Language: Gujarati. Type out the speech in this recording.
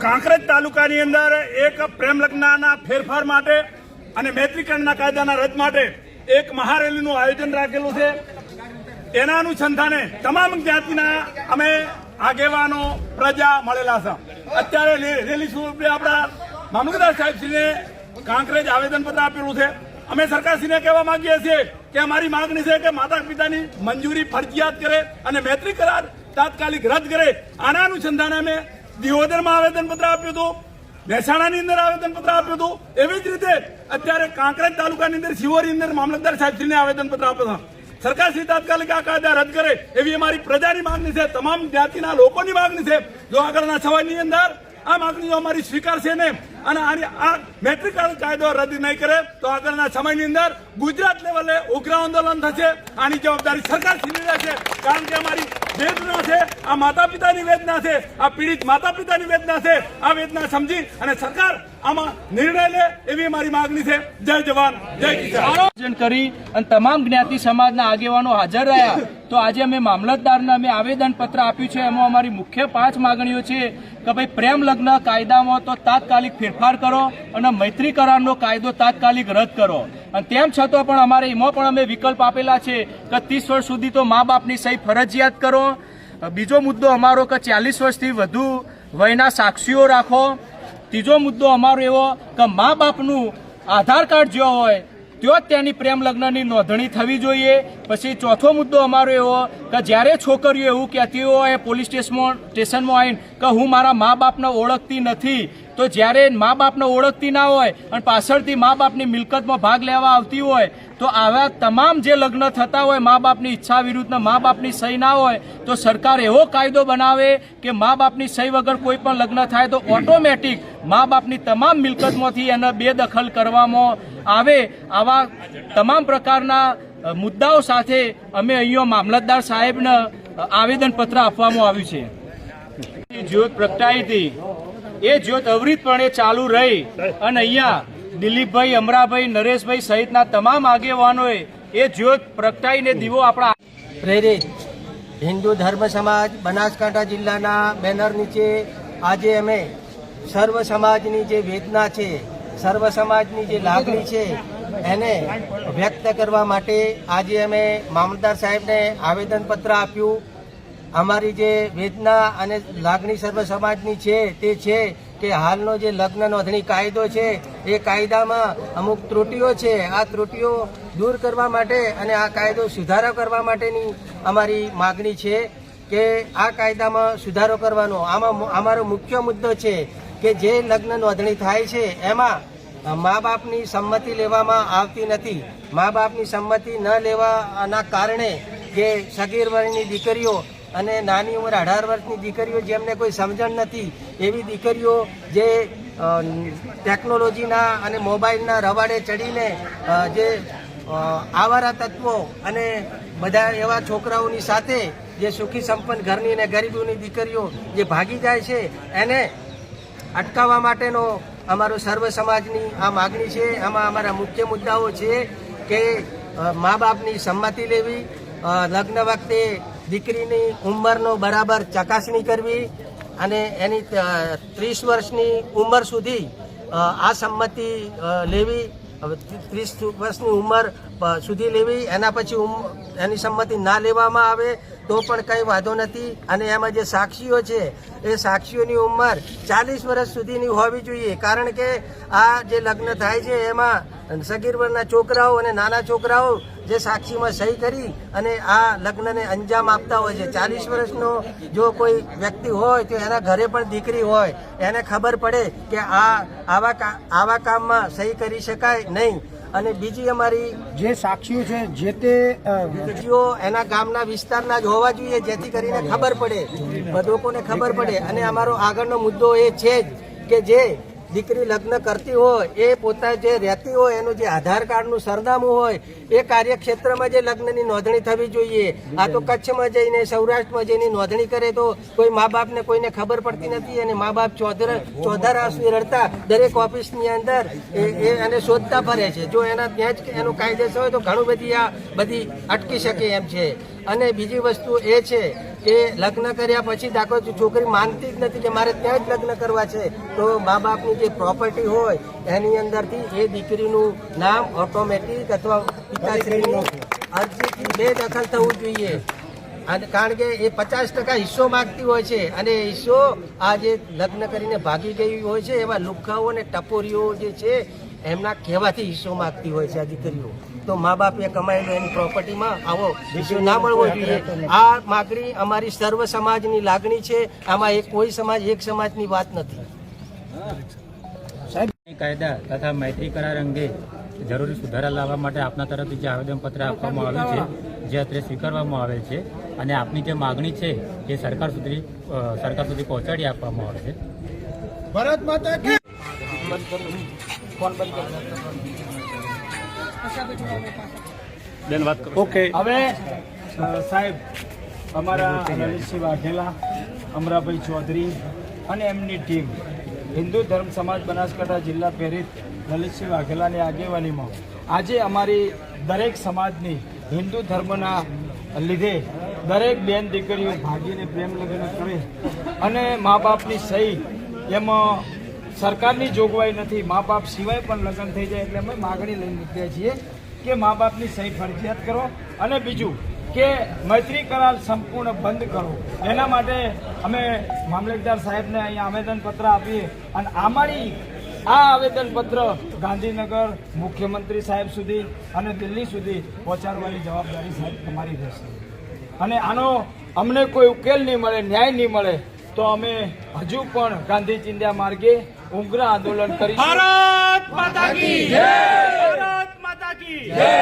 કાંકરેજ તાલુકાની અંદર એક પ્રેમ લગ્નના ફેરફાર માટે અને મૈત્રીકરણના કાયદાના રદ માટે એક મહારેલીનું આયોજન રાખેલું છે. એના અનુસંધાને તમામ જ્ઞાતિના અમે આગેવાનો પ્રજા મળેલા છે. અત્યારે રેલી સ્વરૂપે આપણા મામલતદાર સાહેબશ્રીને કાંકરેજ આવેદનપત્ર આપેલું છે. અમે સરકારશ્રીને કહેવા માંગીએ છીએ કે અમારી માંગણી છે કે માતા પિતાની મંજૂરી ફરજિયાત કરે અને મૈત્રી કરાર તાત્કાલિક રદ કરે. આના અનુસંધાને અમે દિયોદરમાં આવેદનપત્ર આપ્યું હતું, મહેસાણાની અંદર આવેદનપત્ર આપ્યું હતું. એવી જ રીતે અત્યારે કાંકરેજ તાલુકાની અંદર શિવોરની અંદર મામલતદાર સાહેબશ્રીને આવેદનપત્ર આપ્યું છે. સરકારશ્રી તાત્કાલિક આ કાયદા રદ કરે એવી અમારી પ્રજાની માંગણી છે, તમામ જ્ઞાતિના લોકોની માંગણી છે. જો આગળના સમયની અંદર આ માંગણીઓ અમારી સ્વીકારશે ને અને આ મૈત્રીકરણ કાયદો રદ નહીં કરે તો આગળના સમયની અંદર ગુજરાત લેવલે ઉગ્ર આંદોલન થશે. આની જવાબદારી સરકારશ્રીની રહેશે, કારણ કે અમારી વેદના છે, આ માતા પિતાની વેદના છે, આ પીડિત માતા પિતાની વેદના છે. આ વેદના સમજી અને સરકાર આમાં નિર્ણય લે એવી અમારી માંગણી છે. જય જવાન જય કિસાન કરી અને તમામ જ્ઞાતિ સમાજના આગેવાનો હાજર રહ્યા. તો આજે અમે મામલતદારને અમે આવેદન પત્ર આપ્યું છે. એમાં અમારી મુખ્ય 5 માંગણીઓ છે કે ભાઈ પ્રેમ લગ્ન કાયદામાં તો તાત્કાલિક ફેરફાર કરો અને મૈત્રી કરારનો કાયદો તાત્કાલિક રદ કરો. અને તેમ છતાં પણ અમારે એમાં પણ અમે વિકલ્પ આપેલા છે કે 30 વર્ષ સુધી તો મા બાપની સહી ફરજિયાત કરો. બીજો મુદ્દો અમારો કે 40 વર્ષથી વધુ વયના સાક્ષીઓ રાખો. ત્રીજો મુદ્દો અમારો એવો કે મા બાપનું આધાર કાર્ડ જો હોય તો જ તેની પ્રેમ લગ્નની નોંધણી થવી જોઈએ. પછી ચોથો મુદ્દો અમારો એવો કે જ્યારે છોકરીઓ એવું કહેતી હોય પોલીસ સ્ટેશનમાં આવીને કે હું મારા મા બાપને ઓળખતી નથી, તો જ્યારે મા બાપને ઓળખતી ના હોય અને પાછળથી મા બાપની મિલકતમાં ભાગ લેવા આવતી હોય તો આવા તમામ જે લગ્ન થતા હોય મા બાપની ઈચ્છા વિરુદ્ધના મા બાપની સહી ના હોય તો સરકાર એવો કાયદો બનાવે કે મા બાપની સહી વગર કોઈ પણ લગ્ન થાય તો ઓટોમેટિક મા બાપની તમામ મિલકતમાંથી એને બેદખલ કરવામાં આવે. આવા તમામ પ્રકારના મુદ્દાઓ સાથે અમે અહીંયા મામલતદાર સાહેબને આવેદનપત્ર આપવામાં આવ્યું છે. જ્યોત પ્રગટાઈ હતી એ જ્યોત અવિરતપણે ચાલુ રહી અને અહીંયા દિલીપભાઈ, અમરાભાઈ, નરેશભાઈ સહિતના તમામ આગેવાનોએ એ જ્યોત પ્રગટાઈને દીવો આપણા પ્રેરિત હિન્દુ ધર્મ સમાજ બનાસકાંઠા જિલ્લાના બેનર નીચે આજે અમે સર્વ સમાજની જે વેદના છે, સર્વ સમાજની જે લાગણી છે એને વ્યક્ત કરવા માટે આજે અમે મામલતદાર સાહેબને આવેદનપત્ર આપ્યું. અમારી જે વેદના અને લાગણી સર્વ સમાજની છે તે છે કે હાલનો જે લગ્ન નોંધણી કાયદો છે એ કાયદામાં અમુક ત્રુટીઓ છે. આ ત્રુટીઓ દૂર કરવા માટે અને આ કાયદો સુધારો કરવા માટેની અમારી માગણી છે કે આ કાયદામાં સુધારો કરવાનો. આમાં અમારો મુખ્ય મુદ્દો છે કે જે લગ્ન નોંધણી થાય છે એમાં મા બાપની સંમતિ લેવામાં આવતી નથી. મા બાપની સંમતિ ન લેવાના કારણે જે સગીર વયની દીકરીઓ અને નાની ઉંમર 18 વર્ષની દીકરીઓ જેમને કોઈ સમજણ નથી એવી દીકરીઓ જે ટેકનોલોજીના અને મોબાઈલના રવાડે ચડીને જે આવારા તત્વો અને બધા એવા છોકરાઓની સાથે જે સુખી સંપન્ન ઘરની અને ગરીબોની દીકરીઓ જે ભાગી જાય છે એને અટકાવવા માટેનો અમારો સર્વ સમાજની આ માગણી છે. આમાં અમારા મુખ્ય મુદ્દાઓ છે કે મા બાપની સંમતિ લેવી, લગ્ન વખતે દીકરીની ઉંમરનો બરાબર ચકાસણી કરવી અને એની 30 વર્ષની ઉંમર સુધી આ સંમતિ લેવી, 30 વર્ષની ઉંમર સુધી લેવી. એના પછી એની સંમતિ ના લેવામાં આવે તો પણ કંઈ વાંધો નથી. અને એમાં જે સાક્ષીઓ છે એ સાક્ષીઓની ઉંમર 40 વર્ષ સુધીની હોવી જોઈએ, કારણ કે આ જે લગ્ન થાય છે એમાં સગીર વયના છોકરાઓ અને નાના છોકરાઓ જે સાક્ષીમાં સહી કરી અને આ લગ્નને અંજામ આપતા હોય છે. 40 વર્ષનો જો કોઈ વ્યક્તિ હોય તો એના ઘરે પણ દીકરી હોય એને ખબર પડે કે આવા કામમાં સહી કરી શકાય નહીં. અને બીજી અમારી જે સાક્ષીઓ છે જે તે એના ગામના વિસ્તારના જ હોવા જોઈએ, જેથી કરીને ખબર પડે, લોકોને ખબર પડે. અને અમારો આગળનો મુદ્દો એ છે જ કે જે દીકરી લગ્ન કરતી હોય એ પોતા જે રહેતી હોય એનું જે આધાર કાર્ડનું સરનામું હોય એ કાર્યક્ષેત્રમાં જે લગ્નની નોંધણી થવી જોઈએ. આ તો કચ્છમાં જઈને સૌરાષ્ટ્રમાં જઈને નોંધણી કરે તો કોઈ મા બાપને કોઈને ખબર પડતી નથી અને મા બાપ ચોધાર આંસુએ રડતા દરેક ઓફિસની અંદર એને શોધતા ફરે છે. જો એના ત્યાં જ એનું કાયદેસર હોય તો ઘણું બધી અટકી શકે એમ છે. અને બીજી વસ્તુ એ છે કે લગ્ન કર્યા પછી દાખલો છોકરી માનતી જ નથી કે મારે ત્યાં જ લગ્ન કરવા છે, તો મા બાપની જે પ્રોપર્ટી હોય એની અંદરથી એ દીકરીનું નામ ઓટોમેટિક અથવા પિતાશ્રીની અરજીથી બેદખલ થવું જોઈએ. કારણ કે એ 50% હિસ્સો માંગતી હોય છે અને એ હિસ્સો આ જે લગ્ન કરીને ભાગી ગઈ હોય છે એવા લુખાઓ અને ટપોરીઓ જે છે એમના કહેવાથી હિસ્સો માંગતી હોય છે આ દીકરીઓ. તો મા બાપે કમાયેલો એની પ્રોપર્ટીમાં આવો હિસ્સો ના મળવો જોઈએ. આ માગણી અમારી સર્વ સમાજની લાગણી છે. આમાં કોઈ સમાજ એક સમાજની વાત નથી. કાયદા તથા મૈત્રી કરાર અંગે જરૂરી સુધારા લાવવા માટે આપના તરફથી જે આવેદનપત્ર આપવામાં આવ્યું છે, જે અત્રે સ્વીકારવામાં આવેલ છે અને આપની જે માગણી છે એ સરકાર સુધી પહોંચાડી આપવામાં આવે છે. ભારત માતા કી ઓકે. હવે સાહેબ અમારા લલિતસિંહ વાઘેલા, અમરાભાઈ ચૌધરી અને એમની ટીમ હિન્દુ ધર્મ સમાજ બનાસકાંઠા જિલ્લા પ્રેરિત લલિતસિંહ વાઘેલાની આગેવાનીમાં આજે અમારી દરેક સમાજની હિન્દુ ધર્મના લીધે દરેક બેન દીકરીઓ ભાગીને પ્રેમ લગ્ન કરે અને મા બાપની સહી એમાં સરકારની જોગવાઈ નથી, મા બાપ સિવાય પણ લગ્ન થઈ જાય એટલે અમે માગણી લઈને નીકળ્યા છીએ કે મા બાપની સહી ફરજિયાત કરો અને બીજું કે મૈત્રી કરાર સંપૂર્ણ બંધ કરો. એના માટે અમે મામલતદાર સાહેબને અહીંયા આવેદનપત્ર આપીએ અને અમારી આ આવેદનપત્ર ગાંધીનગર મુખ્યમંત્રી સાહેબ સુધી અને દિલ્હી સુધી પહોંચાડવાની જવાબદારી સાહેબ તમારી રહેશે. અને આનો અમને કોઈ ઉકેલ નહીં મળે, ન્યાય નહીં મળે તો અમે હજુ પણ ગાંધી ચિંધ્યા માર્ગે ઉગ્ર આંદોલન કરીશું. ભારત માતા કી જય! ભારત માતા કી જય!